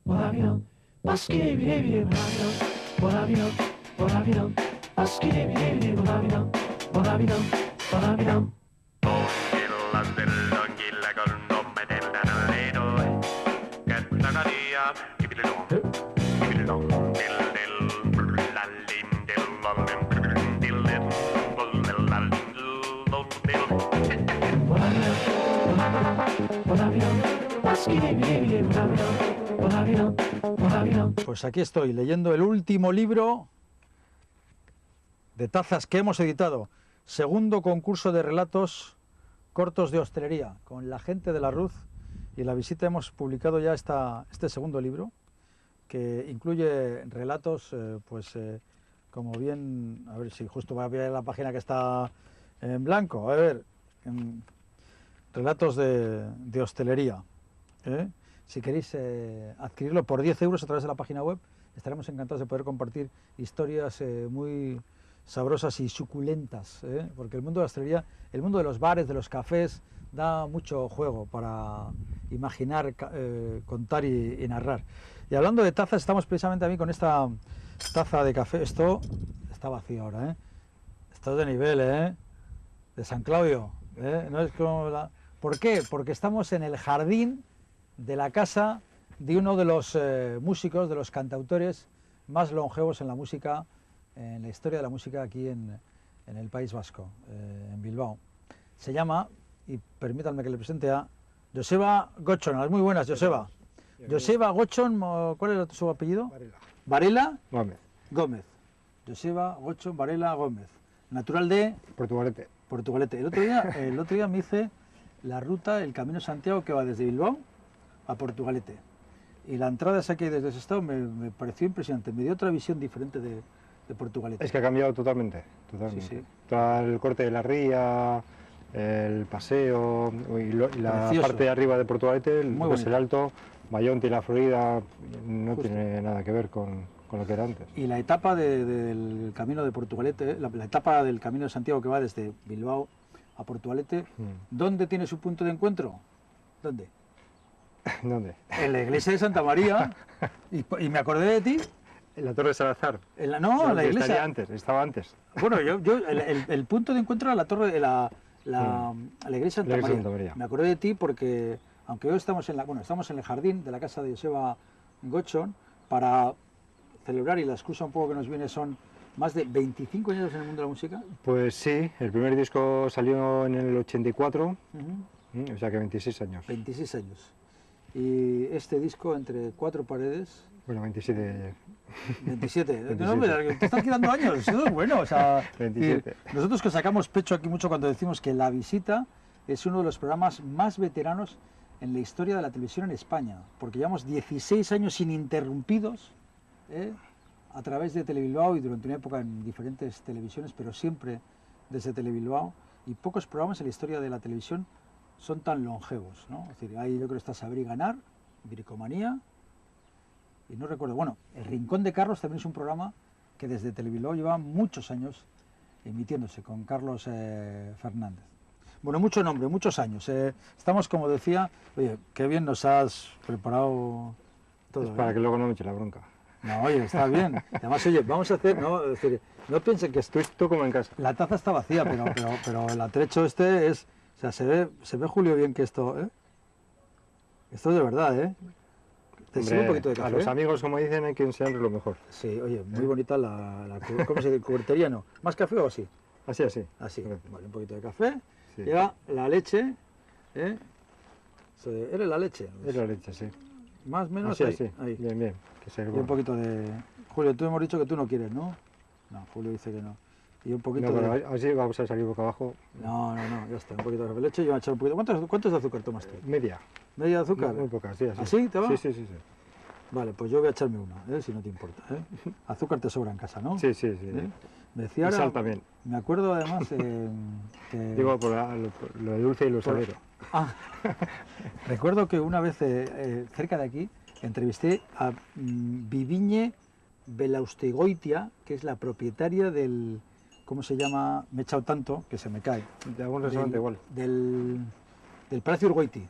Babylon, Babylon, Babylon, Babylon, Babylon, Babylon, Babylon. Pues aquí estoy leyendo el último libro de tazas que hemos editado, segundo concurso de relatos cortos de hostelería, con la gente de la Ruz y la visita. Hemos publicado ya este segundo libro, que incluye relatos, como bien, a ver si justo voy a ver la página que está en blanco, a ver, relatos de hostelería. Si queréis adquirirlo por 10 euros a través de la página web, estaremos encantados de poder compartir historias muy sabrosas y suculentas, porque el mundo de la hostelería, el mundo de los bares, de los cafés, da mucho juego para imaginar, contar y narrar. Y hablando de tazas, estamos precisamente a mí con esta taza de café. Esto está vacío ahora, esto es de nivel, de San Claudio, no es como la... ¿Por qué? Porque estamos en el jardín de la casa de uno de los músicos, de los cantautores más longevos en la música, en la historia de la música aquí en el País Vasco, en Bilbao. Se llama, y permítanme que le presente, a Joseba Gotzon. Muy buenas, Joseba. Joseba Gotzon, ¿cuál es su apellido? Varela. Varela Gómez. Gómez. Joseba Gotzon Varela Gómez. Natural de Portugalete. Portugalete. El otro día me hice la ruta, el Camino de Santiago, que va desde Bilbao a Portugalete. Y la entrada esa que hay desde ese estado me pareció impresionante. Me dio otra visión diferente de Portugalete. Es que ha cambiado totalmente. Sí, sí. Todo el corte de la ría, el paseo y la Precioso. parte de arriba de Portugalete, el alto, Bayonte y la Florida, no Justo. tiene nada que ver con lo que era antes. Y la etapa del Camino de Portugalete, la etapa del Camino de Santiago que va desde Bilbao a Portugalete, ¿dónde tiene su punto de encuentro? ¿Dónde? ¿Dónde? En la iglesia de Santa María. Y me acordé de ti. En la Torre de Salazar. No, en la iglesia. Estaba antes. Bueno, el punto de encuentro era la torre, la iglesia de Santa María. Me acordé de ti porque, aunque hoy estamos en el jardín de la casa de Joseba Gotzon, para celebrar, y la excusa un poco que nos viene son más de 25 años en el mundo de la música. Pues sí, el primer disco salió en el 84, o sea que 26 años. 26 años. Y este disco, Entre cuatro paredes... Bueno, 27. 27. No, te estás quedando años, eso es bueno. O sea, 27. Nosotros que sacamos pecho aquí mucho cuando decimos que La Visita es uno de los programas más veteranos en la historia de la televisión en España, porque llevamos 16 años ininterrumpidos a través de Telebilbao y durante una época en diferentes televisiones, pero siempre desde Telebilbao, y pocos programas en la historia de la televisión son tan longevos, ¿no? Es decir, ahí yo creo que está Saber y Ganar, Bricomanía, y no recuerdo, bueno, El Rincón de Carlos también es un programa que desde Telebilbao lleva muchos años emitiéndose, con Carlos Fernández. Bueno, mucho nombre, muchos años. Estamos, como decía, oye, qué bien nos has preparado todo. Es para que luego no me eche la bronca. No, oye, está bien. Además, oye, vamos a hacer, no, es decir, no piensen que Estoy como en casa. la taza está vacía, pero el atrecho este es, o sea, se ve, Julio, bien que esto, esto es de verdad, ¿Te sirve un poquito de café? A los amigos, como dicen, hay que enseñarles lo mejor. Sí, oye, muy bonita ¿cómo se dice? Cubertería, ¿no? ¿Más café o así? Así. Así, vale, un poquito de café. Sí. Llega la leche, ¿Eres la leche? Es la leche, sí. Más o menos Así. ahí. Bien. Que se Y un poquito de... Julio, tú hemos dicho que tú no quieres, ¿no? No, Julio dice que no. Y un poquito no, de... pero así vamos a salir boca abajo. No, ya está, un poquito de leche y voy a echar un poquito... ¿Cuántos de azúcar tomas tú? Media. ¿Media de azúcar? Muy poca, sí, así. ¿Así te va? Sí. Vale, pues yo voy a echarme una, si no te importa. Azúcar te sobra en casa, ¿no? Sí. Me decía Y ahora, sal también. Me acuerdo además que... Digo, por lo de dulce y lo salero. Recuerdo que una vez cerca de aquí entrevisté a Viviñe Belaustegoitia, que es la propietaria del... ¿Cómo se llama? Me he echado tanto que se me cae. De algún restaurante igual. Del Palacio Urgoiti.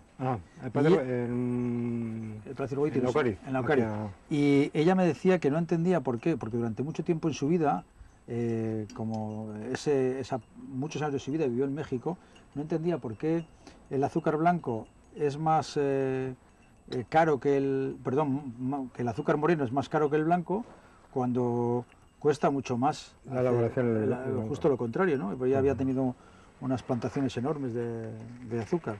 el padre, Y- en Palacio Goiti, en no sé, Laukari, en Laukari. hacia- Y ella me decía que no entendía por qué, porque durante mucho tiempo en su vida, muchos años de su vida vivió en México, no entendía por qué el azúcar blanco es más caro que que el azúcar moreno es más caro que el blanco, cuando cuesta mucho más La elaboración del blanco. justo lo contrario, ¿no? Pues ella había tenido unas plantaciones enormes de azúcar.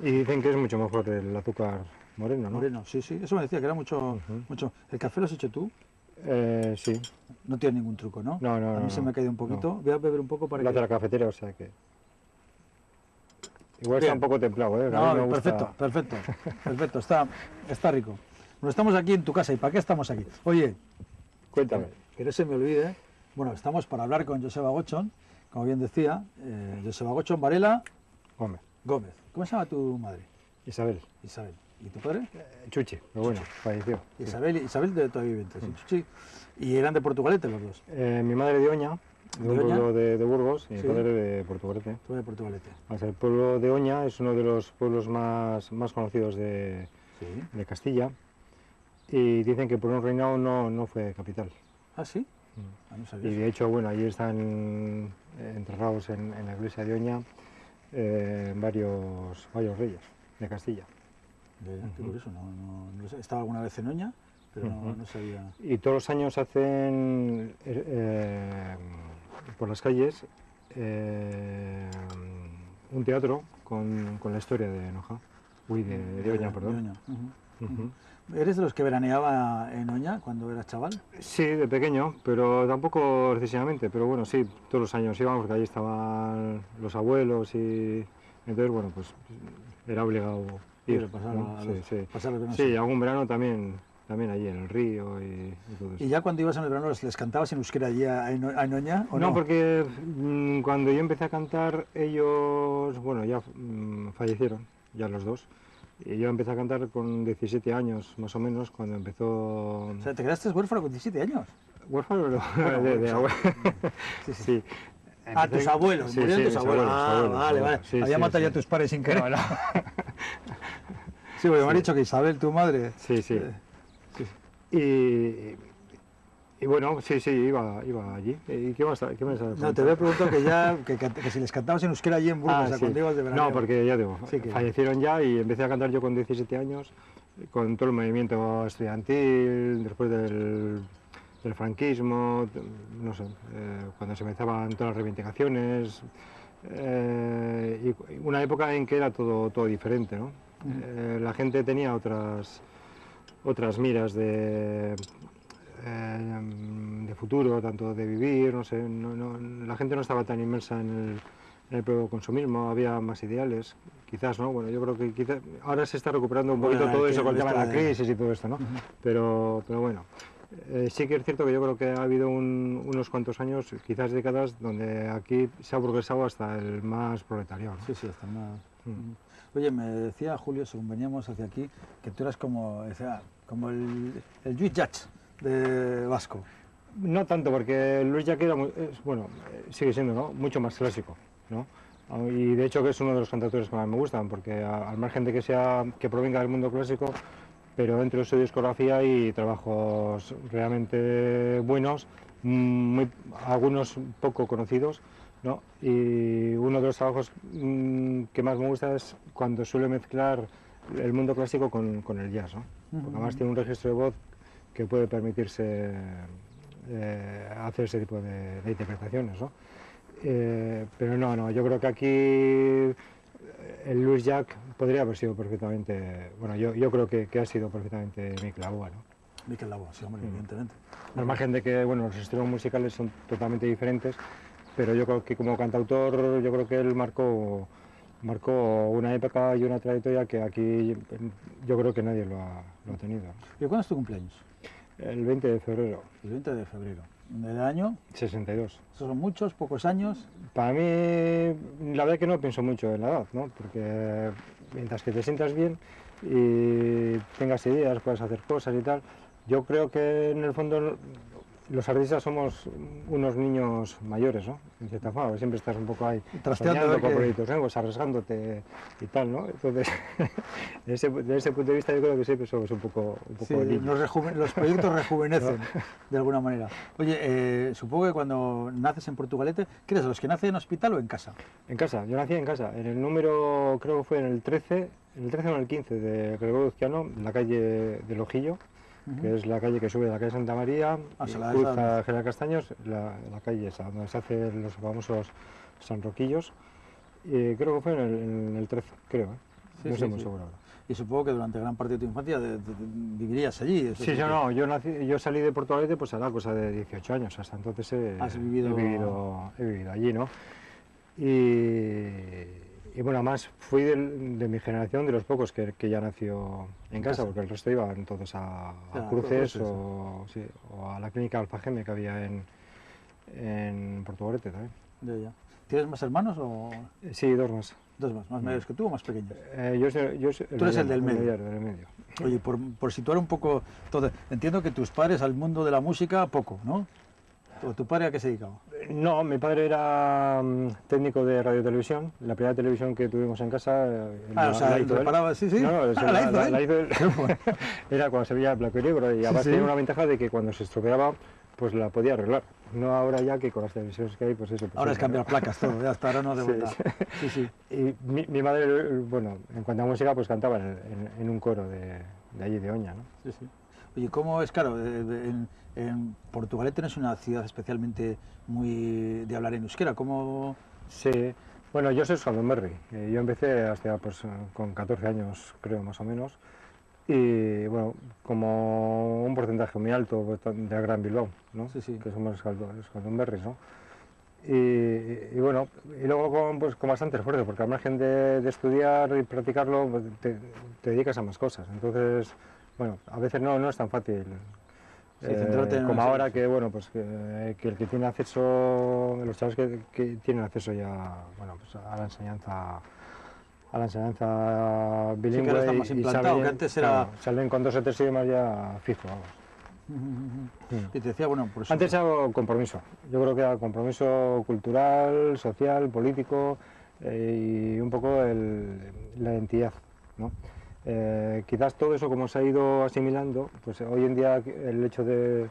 Y dicen que es mucho mejor el azúcar moreno, ¿no? Moreno, sí, sí, eso me decía que era mucho, Ujú. mucho. ¿El café lo has hecho tú? Sí, No tiene ningún truco, ¿no? No, no, A mí no, se no, me ha caído un poquito. Voy a beber un poco para la de la que... cafetera, o sea que... Igual Bien. está un poco templado, ¿eh? A mí No, me gusta- perfecto, perfecto, perfecto, está rico. Bueno, estamos aquí en tu casa, ¿y para qué estamos aquí? Oye, Cuéntame. que no se me olvide, bueno, estamos para hablar con Joseba Gochon, como bien decía, Joseba Gochon Varela Hombre, Gómez. ¿Cómo se llama tu madre? Isabel, Isabel. ¿Y tu padre? Chuchi, pero bueno, falleció. Sí. Isabel de todavía viviente, sí. Y eran de Portugalete los dos, Mi madre de Oña, de un ¿De Oña? pueblo de Burgos, y mi Sí. padre de Portugalete. tú de Portugalete. O sea, el pueblo de Oña es uno de los pueblos más conocidos de Sí. Castilla, y dicen que por un reinado no fue capital. ¿Ah, sí? Ah, no sabía Y eso. de hecho, bueno, allí están enterrados en la iglesia de Oña varios reyes de Castilla. Ya, qué curioso, no lo sé. Estaba alguna vez en Oña, pero no sabía. Y todos los años hacen por las calles un teatro con la historia de Noja. Uy, de Oña, perdón. De Oña, ujú. Ujú. ¿Eres de los que veraneaba en Oña cuando eras chaval? Sí, de pequeño, pero tampoco excesivamente. Pero bueno, sí, todos los años íbamos porque allí estaban los abuelos y entonces, bueno, pues era obligado ir. Sí, pasar ¿no? a Sí, los- sí. pasar los veranos. Sí, algún verano también allí en el río y todo eso. ¿Y ya cuando ibas en el verano les cantabas en euskera allí en Oña o no? No, porque cuando yo empecé a cantar, ellos, bueno, ya fallecieron, ya los dos. Y yo empecé a cantar con 17 años, más o menos, cuando empezó... O sea, te quedaste huérfano con 17 años. Huérfano, no, Bueno, de o sea, abue- Sí, sí. sí. Ah, tus abuelos, Sí, murieron sí, tus mis abuelos. abuelos, Ah, abuelos, vale, vale. abuelos. Sí, Había sí, matado ya a sí. tus padres sin querer. No, no. Sí, porque me han dicho que Isabel, tu madre... Sí, sí. sí. Y bueno, sí, iba allí. ¿Y qué más? No, te había preguntado que si les cantabas en euskera allí en Burgos, o sea, sí. cuando ibas de verano. No, porque ya digo, Sí que- fallecieron ya y empecé a cantar yo con 17 años, con todo el movimiento estudiantil, después del franquismo, no sé, cuando se empezaban todas las reivindicaciones, y una época en que era todo diferente, ¿no? La gente tenía otras miras de futuro, tanto de vivir, no sé, la gente no estaba tan inmersa en el propio consumismo, había más ideales, quizás, ¿no? Bueno, yo creo que quizás ahora se está recuperando un poquito Bueno, todo que eso con el tema de la esto de- crisis y todo esto, ¿no? Pero bueno, sí que es cierto que yo creo que ha habido unos cuantos años, quizás décadas, donde aquí se ha progresado hasta el más proletariado, ¿no? Sí, sí, está más... Mm. Oye, me decía Julio, según veníamos hacia aquí, que tú eras como el Lluís Llach de Vasco. No tanto, porque Luis Llach era, bueno, sigue siendo, ¿no?, mucho más clásico, ¿no? Y de hecho que es uno de los cantautores que más me gustan, porque al margen de que provenga del mundo clásico, pero dentro de su discografía hay trabajos realmente buenos, algunos poco conocidos, ¿no? Y uno de los trabajos que más me gusta es cuando suele mezclar el mundo clásico con el jazz, ¿no? Porque además tiene un registro de voz que puede permitirse hacer ese tipo de interpretaciones, ¿no? Pero no, yo creo que aquí el Lluís Llach podría haber sido perfectamente, bueno, yo creo que ha sido perfectamente Miquel Laboa, ¿no? Miquel Laboa, sí, hombre, evidentemente. Al margen de que, bueno, los estilos musicales son totalmente diferentes, pero yo creo que como cantautor, yo creo que él marcó una época y una trayectoria que aquí yo creo que nadie lo ha tenido. ¿Y cuándo es tu cumpleaños? El 20 de febrero, El 20 de febrero. ¿Del año? 62. ¿Esos son muchos, pocos años? Para mí, la verdad que no pienso mucho en la edad, ¿no? Porque mientras que te sientas bien y tengas ideas, puedas hacer cosas y tal, yo creo que en el fondo los artistas somos unos niños mayores, ¿no? En cierta forma, siempre estás un poco ahí Trasteando, soñando con que- proyectos nuevos, arriesgándote y tal, ¿no? Entonces, desde ese punto de vista yo creo que siempre somos un poco Sí, niños. los proyectos rejuvenecen de alguna manera. Oye, supongo que cuando naces en Portugalete, ¿qué eres de los que nacen en hospital o en casa? En casa, yo nací en casa, en el número, creo que fue en el 13 o en el 15 de Gregorio Uzquiano, en la calle del Ojillo, que es la calle que sube de la calle Santa María, Ah, y se la cruza sabe. General Castaños, la calle esa, donde se hacen los famosos sanroquillos, y creo que fue en el 13, creo, ¿eh? Sí, No sí, sé muy sí. seguro ahora. Y supongo que durante gran parte de tu infancia vivirías allí. Es Sí, decir, yo no, yo salí de Portugalete pues hará cosa de 18 años, hasta entonces Has vivido- he vivido allí, ¿no? Y bueno, además fui de mi generación de los pocos que ya nació en casa, porque el resto iban todos a Claro, Cruces Cruces, o a la clínica Alfageme que había en Portugalete también. Ya. ¿Tienes más hermanos o Sí, dos más. dos más mayores que tú o más pequeños? Yo soy Tú eres el del medio. del medio. Oye, por situar un poco todo, entiendo que tus padres al mundo de la música poco, ¿no? ¿O tu padre a qué se dedicaba? No, mi padre era técnico de radio y televisión. La primera televisión que tuvimos en casa Ah, o sea, hizo él. reparaba, sí. No, no, La hizo él. la hizo él. Era cuando se veía blanco y negro y además sí. tenía una ventaja de que cuando se estropeaba pues la podía arreglar. No ahora ya que con las televisiones que hay, pues eso. Pues Ahora es eso, cambiar ¿no? placas todo, ya hasta ahora no de Sí, vuelta. Sí. Y mi madre, bueno, en cuanto a música, pues cantaba en un coro de allí de Oña, ¿no? Sí. Oye, ¿cómo es? Claro, en Portugalete no es una ciudad especialmente muy de hablar en euskera. ¿Cómo...? Sí, bueno, yo soy Euskaldunberri. Yo empecé hasta pues, con 14 años, creo, más o menos. Y bueno, como un porcentaje muy alto pues, de la Gran Bilbao, ¿no? Sí. Que somos Euskaldunberris, ¿no? Y bueno, y luego con bastante esfuerzo, porque al margen de estudiar y practicarlo, pues, te dedicas a más cosas. Entonces, bueno, a veces no es tan fácil. Sí, centrarte en como eso, ahora sí. que bueno pues que el que tiene acceso, los chavales que tienen acceso ya bueno pues a la enseñanza bilingüe que ahora está más implantado, que antes era- claro, salen con 2 o 3 idiomas ya fijo, vamos. Y te decía, bueno, por eso... Antes era compromiso, yo creo que era compromiso cultural, social, político y un poco la identidad, ¿no? Quizás todo eso como se ha ido asimilando, pues hoy en día el hecho de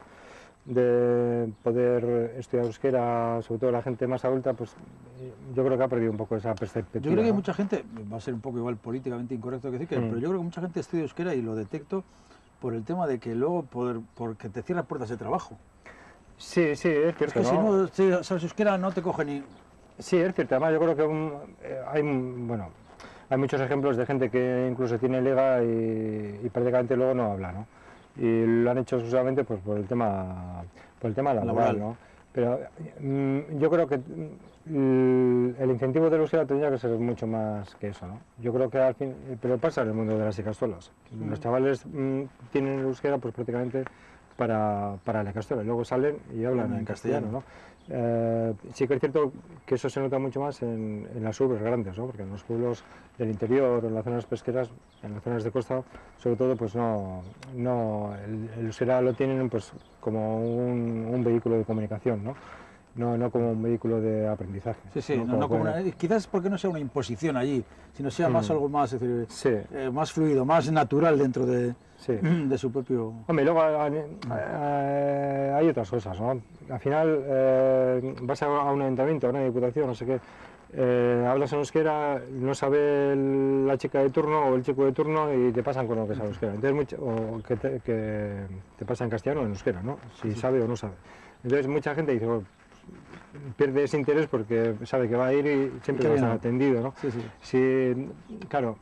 poder estudiar euskera, sobre todo la gente más adulta, pues yo creo que ha perdido un poco esa perspectiva. Yo creo que ¿no? mucha gente, va a ser un poco igual políticamente incorrecto que decir, pero yo creo que mucha gente estudia euskera y lo detecto por el tema de que luego porque te cierra puertas de trabajo. Sí, es cierto. Es que si no sabes euskera no te coge ni... Sí, es cierto. Además yo creo que hay muchos ejemplos de gente que incluso tiene lega y prácticamente luego no habla, ¿no? Y lo han hecho exclusivamente pues, por el tema laboral, ¿no? Pero yo creo que el incentivo del euskera tendría que ser mucho más que eso, ¿no? Yo creo que al fin, pero pasa en el mundo de las ikastolas. Los chavales tienen el euskera pues prácticamente para la ikastola, y luego salen y hablan en castellano, ¿no? Sí que es cierto que eso se nota mucho más en las urbes grandes, ¿no? Porque en los pueblos del interior o en las zonas pesqueras, en las zonas de costa, sobre todo, pues el euskera lo tienen pues como un vehículo de comunicación, ¿no? No como un vehículo de aprendizaje. Sí, no como quizás porque no sea una imposición allí, sino sea más algo más, es decir, sí. Más fluido, más natural dentro de su propio... Hombre, luego hay otras cosas, ¿no? Al final vas a un ayuntamiento, a una diputación, no sé qué, hablas en euskera, no sabe la chica de turno o el chico de turno y te pasan con lo que sabe euskera. Entonces, o que te pasa en castellano o en euskera, ¿no? Si sabe o no sabe. Entonces mucha gente dice, bueno, pierde ese interés porque sabe que va a ir y siempre va a estar atendido, ¿no? Claro,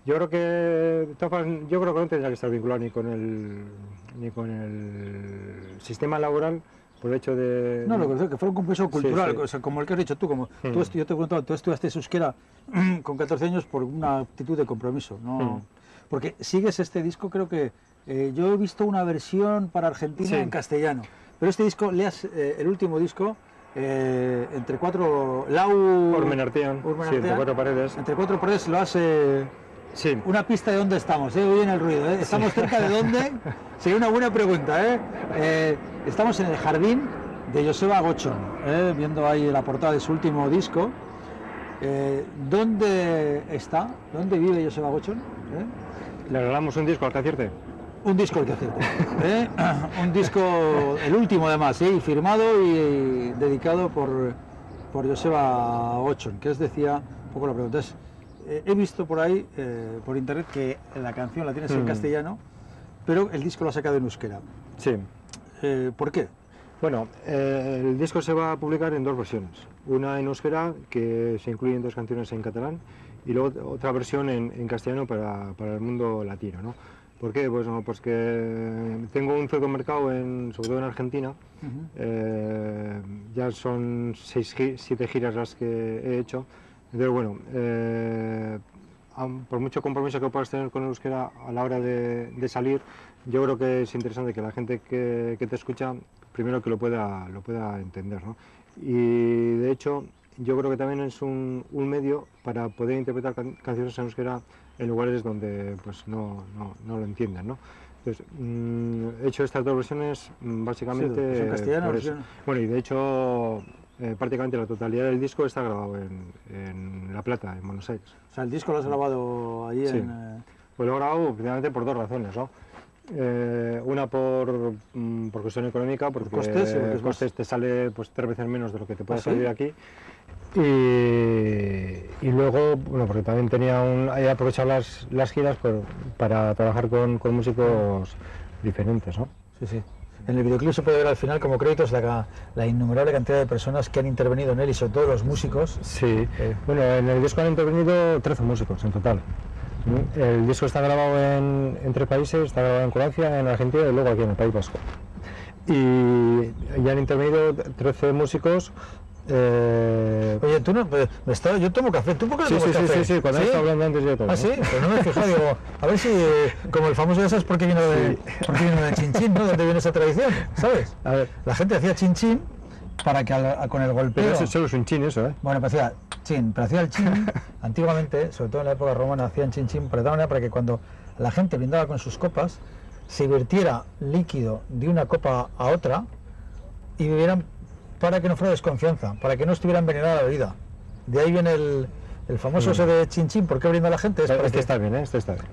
yo creo que no tendría que estar vinculado ni con el sistema laboral por el hecho de... No, lo que fuera un compromiso cultural, sí. O sea, como el que has dicho tú, como yo te he preguntado, tú estudiaste euskera con 14 años por una actitud de compromiso, ¿no? Porque sigues este disco, creo que yo he visto una versión para Argentina en castellano, pero este disco, el último disco, entre cuatro... Urmenartian, sí, entre cuatro paredes. Entre cuatro paredes lo has Sí. Una pista de dónde estamos, ¿eh? Oyen el ruido, ¿eh? ¿Estamos cerca de dónde? Sería una buena pregunta, ¿eh? Estamos en el jardín de Joseba Gochon, viendo ahí la portada de su último disco. ¿Dónde está? ¿Dónde vive Joseba Gochon? Le regalamos un disco al que acierte. Un disco el que acierte, un disco, el último además, y firmado y dedicado por Joseba Gochon, que os decía un poco la pregunta. He visto por ahí, por internet, que la canción la tienes en castellano, pero el disco lo ha sacado en euskera. Sí. ¿Por qué? Bueno, el disco se va a publicar en dos versiones. Una en euskera, que se incluyen dos canciones en catalán, y luego otra versión en castellano para el mundo latino, ¿no? ¿Por qué? Pues, no, pues que tengo un cierto mercado, sobre todo en Argentina. Ya son 7 giras las que he hecho. Entonces, bueno, por mucho compromiso que puedas tener con el euskera a la hora de salir, yo creo que es interesante que la gente que te escucha, primero que lo pueda entender, ¿no? Y de hecho, yo creo que también es un medio para poder interpretar canciones en euskera en lugares donde pues no lo entienden, ¿no? Entonces, he hecho estas dos versiones básicamente sí, en castellano, por eso. Bueno, y de hecho prácticamente la totalidad del disco está grabado en La Plata, en Buenos Aires. O sea, el disco lo has grabado allí Sí. Pues lo he grabado principalmente por dos razones, ¿no? Una por cuestión económica, porque costes te sale pues 3 veces menos de lo que te puede salir aquí. Y luego, bueno, porque también he aprovechado las giras para trabajar con músicos diferentes, ¿no? Sí, sí. En el videoclip se puede ver al final como créditos la innumerable cantidad de personas que han intervenido en él y sobre todo los músicos. Sí, bueno, en el disco han intervenido 13 músicos en total. El disco está grabado en 3 países, está grabado en Croacia, en Argentina y luego aquí en el País Vasco. Y han intervenido 13 músicos. Oye, tú no, yo tomo café, ¿tú por qué no tomas café? Sí, cuando estaba hablando antes yo tomo. Ah, sí, pues no me he fijado, digo, a ver si, como el famoso de esas, ¿por qué vino de Chinchín, ¿no? ¿De dónde viene esa tradición? ¿Sabes? A ver. La gente hacía Chinchín para que con el golpeo... Pero eso solo es un chin eso, ¿eh? Bueno, pues hacía chin, pero hacía el chin, antiguamente, sobre todo en la época romana, hacían chinchín de tal manera para que cuando la gente brindaba con sus copas, se vertiera líquido de una copa a otra y bebieran para que no fuera desconfianza, para que no estuviera envenenada la bebida. De ahí viene el famoso ese de chinchín. ¿Por qué brinda la gente? Es Está bien, ¿eh? Este está bien.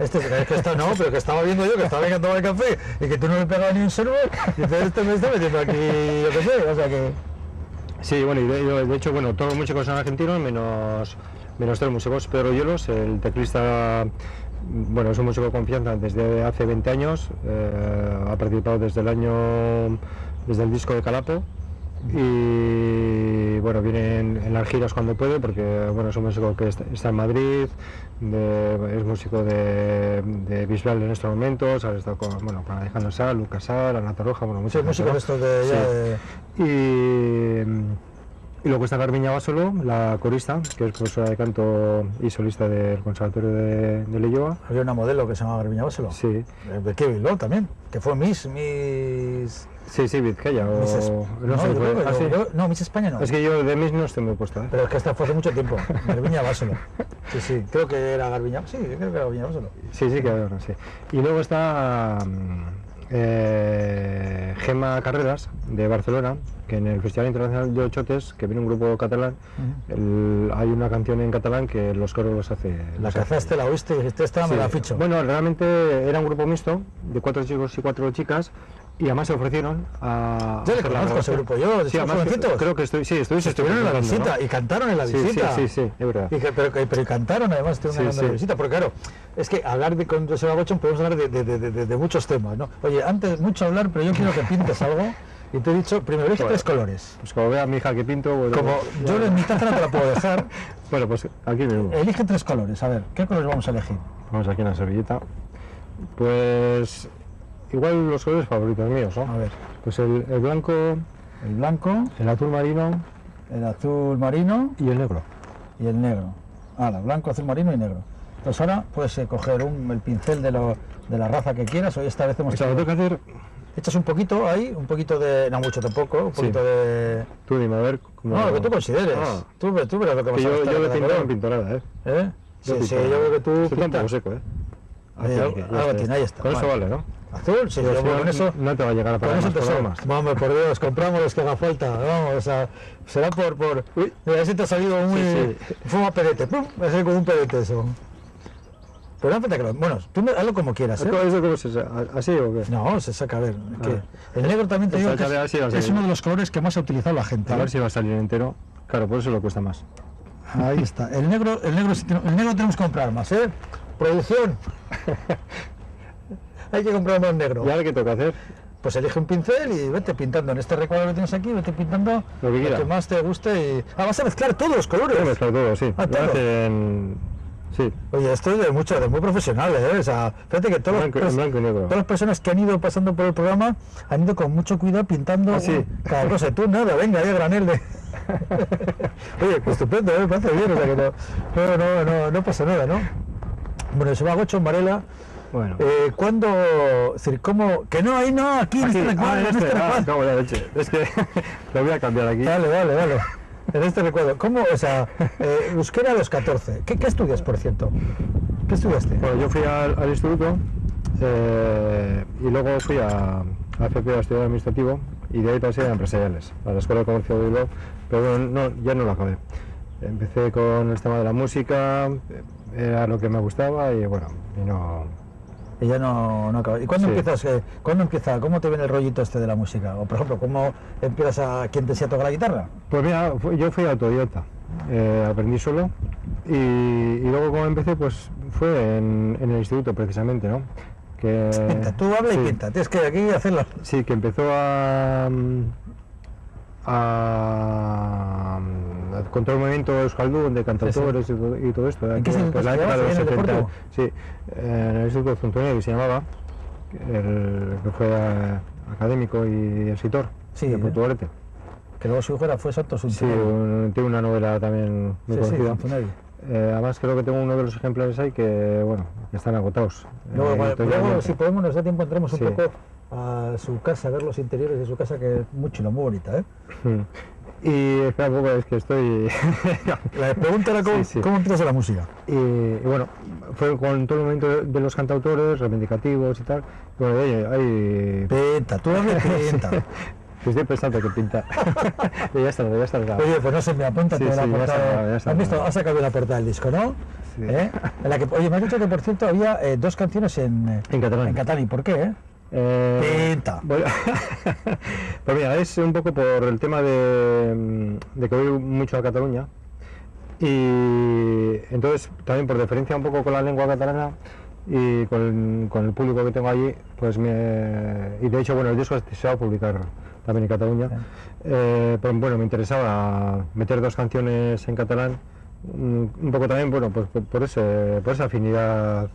No, pero que estaba viendo yo, que estaba venga a tomar el café y que tú no le pegabas ni un sorbo, y entonces me está metiendo aquí, yo qué sé, o sea que... Sí, bueno, y de hecho, bueno, todos los músicos son argentinos, menos 3 músicos. Pedro Hielos, el teclista, bueno, es un músico de confianza desde hace 20 años, ha participado desde el disco de Calapo. Y bueno, viene en las giras cuando puede, porque bueno, es un músico que está en Madrid, es músico de Bisbal en estos momentos, ha estado con Alejandro Sá, Lucas Sá, Ana Torroja, bueno, muchos músicos estos de... Y luego está Garbiña Basolo, la corista, que es profesora de canto y solista del Conservatorio de Leioa. Había una modelo que se llamaba Garbiña Basolo. Sí. De qué Bilbao también, que fue Miss... Sí, Vizcaya o... No, Miss España no. Es que yo de Miss no estoy muy puesto, ¿eh? Pero es que hasta fue hace mucho tiempo. Garbiña Basolo. Sí, creo que era Garbiña. Sí, creo que era Garbiña Basolo. Sí, que era, sí. Y luego está Gemma Carreras, de Barcelona, que en el Festival Internacional de Ochotes, que viene un grupo catalán, hay una canción en catalán que los coros los hace... La cazaste, la oíste y dijiste, esta me la ficho. Bueno, realmente era un grupo mixto, de 4 chicos y 4 chicas, y además se ofrecieron a... Yo le conozco a ese grupo, yo, sí, creo que estuvieron en la visita, ¿no? Y cantaron en la visita. Sí, es verdad. Pero cantaron además, estuvieron en la visita, porque claro, es que hablar con Joseba Gochon podemos hablar de muchos temas, ¿no? Oye, antes mucho hablar, pero yo quiero que pintes algo, y te he dicho, primero, elige 3 colores. Pues como vea a mi hija que pinto... Bueno, como yo en mi taza no te la puedo dejar. Bueno, pues aquí mismo. Elige 3 colores, a ver, ¿qué colores vamos a elegir? Vamos aquí en la servilleta. Pues... igual los colores favoritos míos, ¿no? A ver. Pues el blanco, el azul marino y el negro. Blanco, azul marino y negro. Entonces ahora puedes coger el pincel de la raza que quieras. Hoy esta vez hemos hecho... tengo que hacer... Echas un poquito ahí, un poquito de... no mucho tampoco, un poquito de... Tú dime, a ver... No, lo que tú consideres. Tú verás lo que vas a gastar. Yo de pintor en pintorada, ¿eh? Sí, sí, yo creo que tú Esto está un pintas. poco seco, ¿eh? Algo tiene, ahí está. Con eso vale, ¿no? Azul, sí, con eso. No te va a llegar a Con pagar eso más te sobra. programas. Vamos, por Dios, compramos los que haga falta. Vamos, o sea, será por. Uy, mira, ese te ha salido muy. Sí, Fuma pedete, ¡pum! Va a ser como un pedete eso. Pero no falta que lo. Bueno, tú hazlo como quieras, ¿eh? ¿Eso cómo se saca? ¿Así o qué? No, se saca, a ver. El negro también te Pues digo que sácale así, es uno de los colores que más ha utilizado la gente. A ¿eh? ver si va a salir entero. Claro, por eso lo cuesta más. Ahí está. El negro tenemos que comprar más, ¿eh? Producción. Hay que comprar más negro. ¿Y ahora qué toca hacer? Pues elige un pincel y vete pintando. En este recuadro que tienes aquí, vete pintando Lo que quiera. más te guste. Vas a mezclar todos los colores. Puedo mezclar todo, sí. Ah, Lo todo. hacen... Sí, Oye, esto es de muy profesionales, ¿eh? O sea, fíjate que en blanco y negro. todas las personas que han ido pasando por el programa han ido con mucho cuidado pintando ¿Ah, sí? cada cosa. Tú nada, venga, ahí a granel de... Oye, pues estupendo, me parece bien, o sea que no pasa nada, ¿no? Bueno, se va Gocho en Varela. Bueno. ¿Cuándo? Es decir, ¿cómo? Que no, ahí no, aquí en este recuadro, en este recuadro. Acabo la leche. Es que lo voy a cambiar aquí. Vale. En este recuadro. ¿Cómo? O sea, euskera a los 14. ¿Qué estudias, por cierto? ¿Qué estudiaste? Bueno, yo fui al instituto y luego fui a FP a estudiar administrativo y de ahí pasé a empresariales, a la Escuela de Comercio de Bilbao, pero bueno, ya no lo acabé. Empecé con el tema de la música, era lo que me gustaba y bueno, y no... Y ya no acaba. ¿Y cuándo Sí. empiezas? ¿Cuándo empieza? ¿Cómo te viene el rollito este de la música? O por ejemplo, ¿cómo empiezas a quién te enseña a tocar la guitarra? Pues mira, yo fui autodidacta, aprendí solo y luego como empecé pues fue en el instituto precisamente, ¿no? Que, Pinta, tú habla sí, y pinta. Tienes que aquí hacerlo. Sí, que empezó a con todo el movimiento euskaldun de cantautores y todo esto. ¿En qué Aquí, instituto pues la época de los estudiabas? ¿En el 70, Deportivo? sí, en el Instituto Zunzunegui se llamaba, que fue académico y escritor Sí, de Portugalete. Que luego su hijo fue Santos Sí, tiene una novela también muy conocida. Zunzunegui. Además creo que tengo uno de los ejemplares ahí que, bueno, que están agotados. Luego, si podemos, nos da tiempo, entremos un Sí. poco a su casa, a ver los interiores de su casa, que es muy chulo, muy bonita, ¿eh? Y espera un poco, es que estoy... La pregunta era cómo, Sí. ¿cómo empiezas a la música? Y bueno, fue con todo el movimiento de los cantautores, reivindicativos y tal. Y bueno, ahí Pinta, tú hablas y pinta. que estoy pensando que pinta. Y ya está. Oye, pues no sé, me apúntate Sí, la sí, ya portada. está, ya está. ¿Has visto? Has sacado la portada del disco, ¿no? Sí. ¿Eh? En la que, oye, me has dicho que por cierto había dos canciones en catalán. En catalán. ¿Y por qué, Pinta. Bueno, pues mira, es un poco por el tema de que voy mucho a Cataluña y entonces también por deferencia un poco con la lengua catalana y con el público que tengo allí, pues y de hecho bueno, el disco se va a publicar también en Cataluña, pero bueno, me interesaba meter dos canciones en catalán, un poco también, bueno, pues por esa afinidad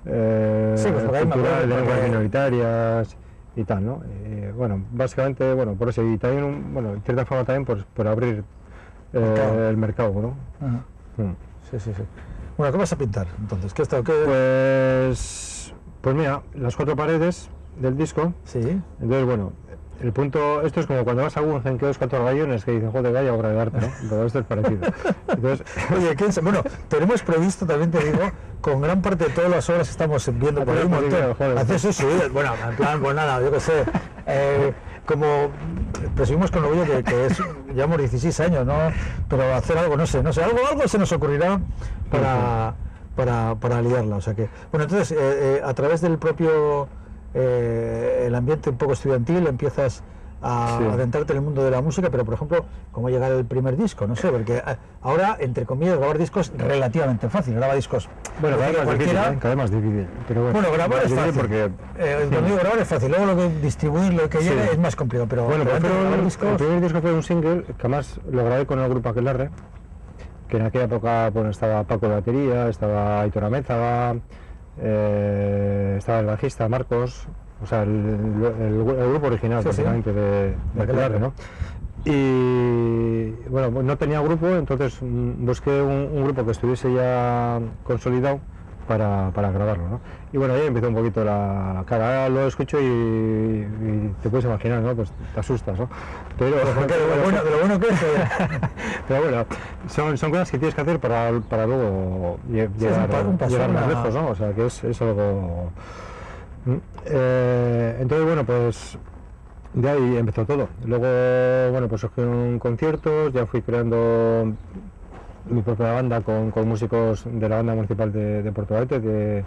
Sí, pues porque ahí me cultural, acuerdo, de lenguas porque- minoritarias y tal, ¿no? Bueno, básicamente, bueno, por eso, y también, bueno, en cierta forma también por abrir Mercado. el mercado, ¿no? Ajá. Mm. Sí. Bueno, ¿qué vas a pintar entonces? ¿Qué está? ¿Qué? Pues mira, las cuatro paredes del disco, Sí. entonces, bueno, el punto, esto es como cuando vas a Guggenheim que ves cuatro rayones que dicen, joder, vaya obra de arte, ¿no? Pero esto es parecido. Entonces, Oye, bueno, tenemos previsto, también te digo, con gran parte de todas las obras que estamos viendo por ahí, un Hacer montón. un joder. Hacer sus subidas, bueno, en plan, pues nada, yo qué sé, como presumimos con Orgullo que es, llevamos 16 años, ¿no? Pero hacer algo, no sé, algo se nos ocurrirá para liarla, o sea que, bueno, entonces, a través del propio, el ambiente un poco estudiantil, empiezas a Sí. adentrarte en el mundo de la música, pero por ejemplo, ¿cómo llegar al primer disco? No sé, porque ahora, entre comillas, grabar discos es relativamente fácil, graba discos. bueno, cada vez más difícil, cualquiera. cada vez más difícil. Pero bueno, Grabar es difícil fácil. porque Cuando digo grabar es fácil, luego lo que distribuirlo, que Sí. llegue, es más complicado, pero bueno, pero antes de grabar el discos, primer disco fue un single que además lo grabé con el grupo Aquelarre, que en aquella época bueno, estaba Paco de batería, estaba Aitor Amézaga, estaba el bajista Marcos, o sea, el grupo original Sí, sí. prácticamente de Aquelarre, ¿no? Y bueno, no tenía grupo, entonces busqué un grupo que estuviese ya consolidado para grabarlo, ¿no? Y bueno, ahí empezó un poquito la cara. Ahora lo escucho y te puedes imaginar, ¿no? Pues te asustas, ¿no? Pero de lo bueno que es. pero bueno, son cosas que tienes que hacer para luego llegar más lejos, ¿no? O sea, que es algo... entonces, bueno, pues de ahí empezó todo. Luego, bueno, pues surgieron conciertos, ya fui creando mi propia banda con músicos de la banda municipal de Puerto Vallarta, de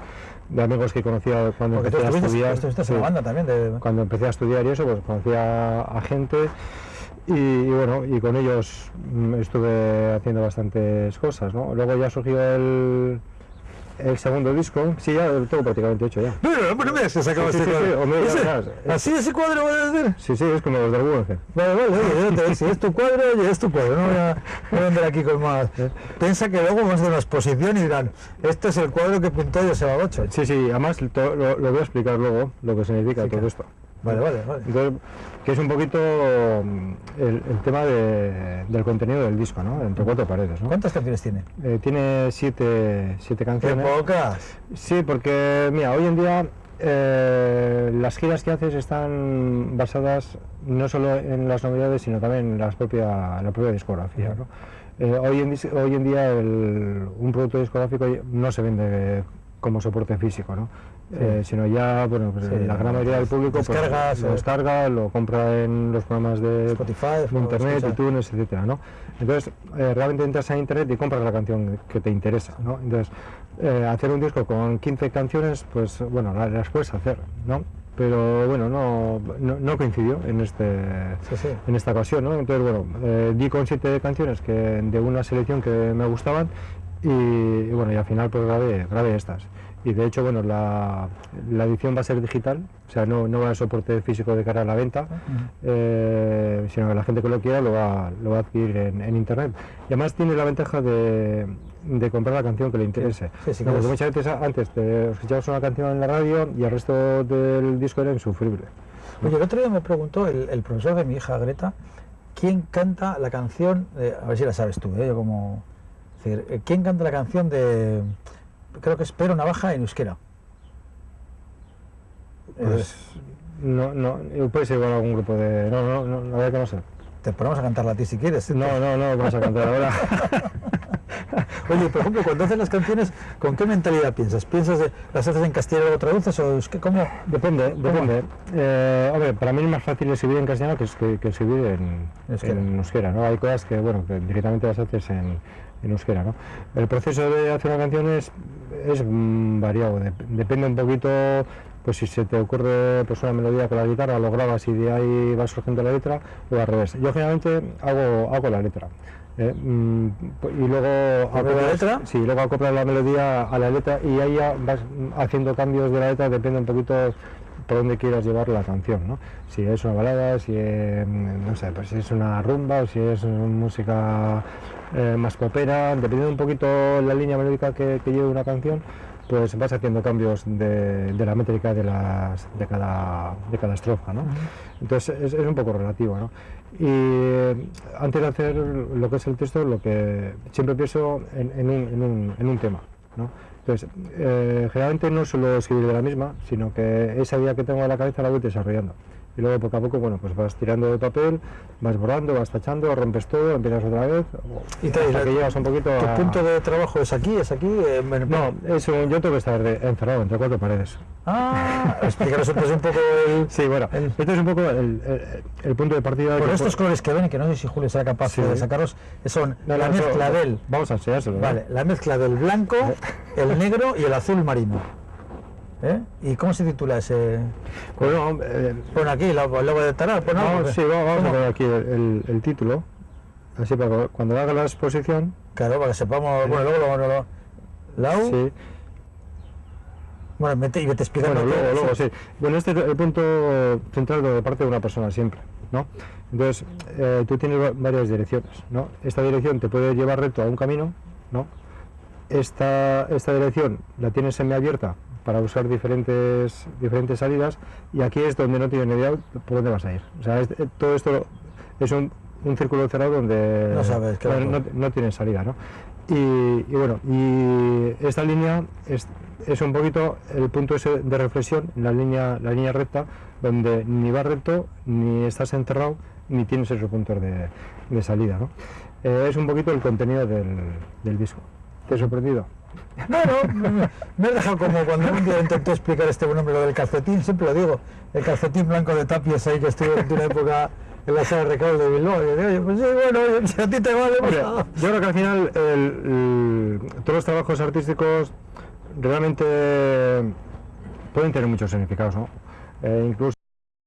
amigos que conocía cuando empecé a estudiar. Estuviste en la banda también. Cuando empecé a estudiar y eso, pues conocía a gente y bueno, y con ellos estuve haciendo bastantes cosas, ¿no? Luego ya surgió el segundo disco, sí, ya lo tengo prácticamente hecho ya. No me digas que se acaba este cuadro. ¿Así ese cuadro vas a hacer? Sí, es como los del Guggenheim. Vale, si es tu cuadro, no voy a andar aquí con más. Piensa que luego vamos a hacer una exposición y dirán, este es el cuadro que pintó Joseba Bocho. Sí, además lo voy a explicar luego, lo que significa todo esto. Vale. Entonces, que es un poquito el tema del contenido del disco, ¿no? Entre cuatro paredes, ¿no? ¿Cuántas canciones tiene? Tiene siete canciones. ¡Qué pocas! Sí, porque, mira, hoy en día las giras que haces están basadas no solo en las novedades, sino también en la propia discografía, ¿no? Hoy en día un producto discográfico no se vende como soporte físico, ¿no? Sino ya, bueno, pues la gran mayoría del público pues, lo descarga, lo compra en los programas de Spotify, de internet, iTunes, etcétera, ¿no? Entonces, realmente entras a internet y compras la canción que te interesa, ¿no? Entonces, hacer un disco con 15 canciones, pues bueno, las puedes hacer, ¿no? Pero bueno, no coincidió en esta ocasión, ¿no? Entonces, bueno, di con 7 canciones de una selección que me gustaban y bueno, y al final pues grabé estas. Y de hecho, bueno, la edición va a ser digital, o sea, no va a soporte físico de cara a la venta, sino que la gente que lo quiera lo va a adquirir en internet. Y además tiene la ventaja de comprar la canción que le interese. Sí, porque muchas veces antes te escuchabas una canción en la radio y el resto del disco era insufrible. Oye, el otro día me preguntó el profesor de mi hija Greta, ¿quién canta la canción, a ver si la sabes tú, yo como... Es decir, ¿quién canta la canción de... creo que es Pedro Navaja en euskera? Pues no, puede ser igual algún grupo de... No, la verdad que no sé. Te ponemos a cantarla a ti si quieres. No, vamos a cantar ahora. Oye, por ejemplo, cuando haces las canciones, ¿con qué mentalidad piensas? ¿Piensas de las haces en castellano y luego traduces o es que cómo? Depende. Hombre, para mí es más fácil escribir en castellano que escribir en euskera, ¿no? Hay cosas que, bueno, que directamente las haces en euskera, ¿no? El proceso de hacer una canción es variado, depende un poquito, pues si se te ocurre pues una melodía con la guitarra, lo grabas y de ahí va surgiendo la letra, o al revés. Yo generalmente hago la letra. Y luego luego acoplas la melodía a la letra y ahí ya vas haciendo cambios de la letra, depende un poquito por dónde quieras llevar la canción, ¿no? Si es una balada, si es, no sé, pues si es una rumba o si es música más popera, dependiendo un poquito la línea melódica que lleve una canción, pues vas haciendo cambios de la métrica de cada estrofa, ¿no? Entonces es un poco relativo, ¿no? Y antes de hacer lo que es el texto, lo que siempre pienso en un tema, ¿no? Entonces, generalmente no suelo escribir de la misma, sino que esa idea que tengo en la cabeza la voy desarrollando. Y luego poco a poco, bueno, pues vas tirando de papel, vas borrando, vas tachando, rompes todo, empiezas otra vez, hasta que llegas un poquito ¿Tu punto de trabajo es aquí? No, yo tengo que estar encerrado entre cuatro paredes. Explícanos un poco Sí, bueno, esto es un poco el punto de partida. Por estos colores que ven, y que no sé si Julio será capaz de sacarlos, son la mezcla del... Vamos a enseñárselo. Vale, la mezcla del blanco, el negro y el azul marino. ¿Y cómo se titula ese? Bueno, pon aquí el logo de Taral. Vamos a poner aquí el título, así para cuando haga la exposición. Claro, para que sepamos. Bueno, luego Lau. Sí. Bueno, y te explico. Bueno, luego sí. Bueno, este es el punto central de parte de una persona siempre, ¿no? Entonces, tú tienes varias direcciones, ¿no? Esta dirección te puede llevar recto a un camino, ¿no? Esta dirección la tienes semiabierta para usar diferentes salidas, y aquí es donde no tienes ni idea por dónde vas a ir. O sea, todo esto es un círculo cerrado donde no sabes, claro. no tienes salida, ¿no? Y bueno, y esta línea es un poquito el punto ese de reflexión, la línea recta, donde ni vas recto, ni estás encerrado, ni tienes esos puntos de salida, ¿no? Es un poquito el contenido del disco. ¿Te ha sorprendido? Bueno, me has dejado como cuando un día intenté explicar este nombre, lo del calcetín, siempre lo digo, el calcetín blanco de Tapies ahí que estuvo en una época en la sala de recreo de Bilbao. Y yo digo, oye, pues sí, bueno, si a ti te vale, pues nada. Yo creo que al final todos los trabajos artísticos realmente pueden tener muchos significados, ¿no? Incluso